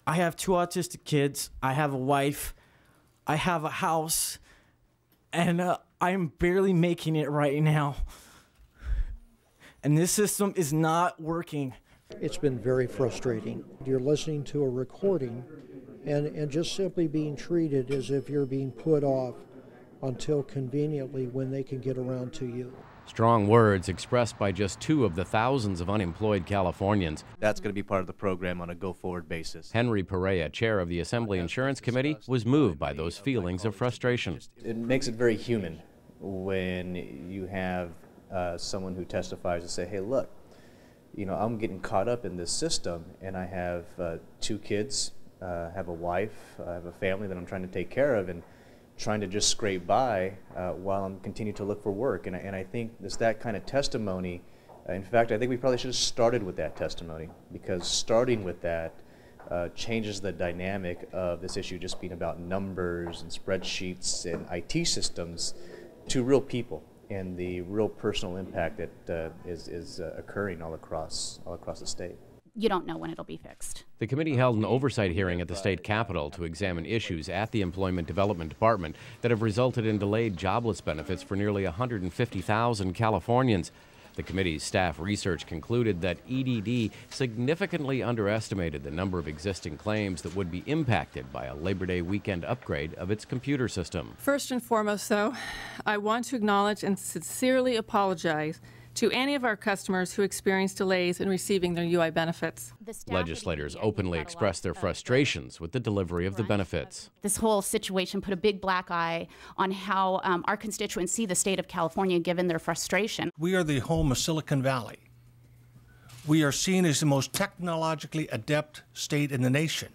I have 2 autistic kids. I have a wife. I have a house. And I'm barely making it right now. And this system is not working. It's been very frustrating. You're listening to a recording and just simply being treated as if you're being put off until conveniently when they can get around to you. Strong words expressed by just 2 of the thousands of unemployed Californians. That's going to be part of the program on a go-forward basis. Henry Perea, chair of the Assembly Insurance Committee, was moved by those feelings of frustration. It makes it very human when you have someone who testifies and say, hey, look, you know, I'm getting caught up in this system, and I have 2 kids, have a wife, I have a family that I'm trying to take care of, and trying to just scrape by while I'm continuing to look for work. And I think it's that kind of testimony. In fact, I think we probably should have started with that testimony, because starting with that changes the dynamic of this issue just being about numbers and spreadsheets and IT systems to real people and the real personal impact that is occurring all across the state. You don't know when it'll be fixed. The committee held an oversight hearing at the state capitol to examine issues at the Employment Development Department that have resulted in delayed jobless benefits for nearly 150,000 Californians. The committee's staff research concluded that EDD significantly underestimated the number of existing claims that would be impacted by a Labor Day weekend upgrade of its computer system. First and foremost, though, I want to acknowledge and sincerely apologize to any of our customers who experience delays in receiving their UI benefits. Legislators openly expressed their frustrations with the delivery of the benefits. This whole situation put a big black eye on how our constituents see the state of California given their frustration. We are the home of Silicon Valley. We are seen as the most technologically adept state in the nation.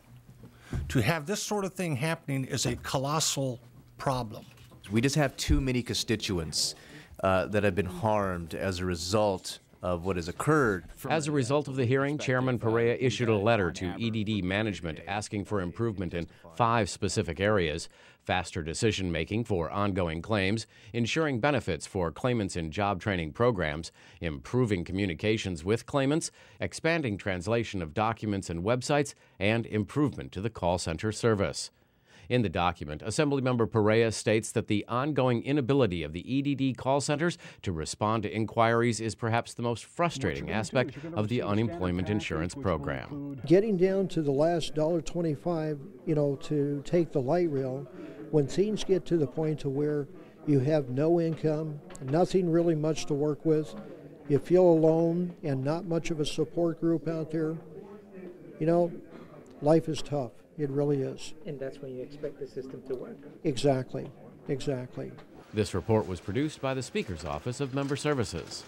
To have this sort of thing happening is a colossal problem. We just have too many constituents that have been harmed as a result of what has occurred. As a result of the hearing, Chairman Perea issued a letter to EDD management asking for improvement in 5 specific areas: faster decision-making for ongoing claims, ensuring benefits for claimants in job training programs, improving communications with claimants, expanding translation of documents and websites, and improvement to the call center service. In the document, Assemblymember Perea states that the ongoing inability of the EDD call centers to respond to inquiries is perhaps the most frustrating aspect of the unemployment insurance program. Getting down to the last $1.25, to take the light rail, when things get to the point to where you have no income, nothing really much to work with, you feel alone and not much of a support group out there, life is tough. It really is. And that's when you expect the system to work. Exactly. Exactly. This report was produced by the Speaker's Office of Member Services.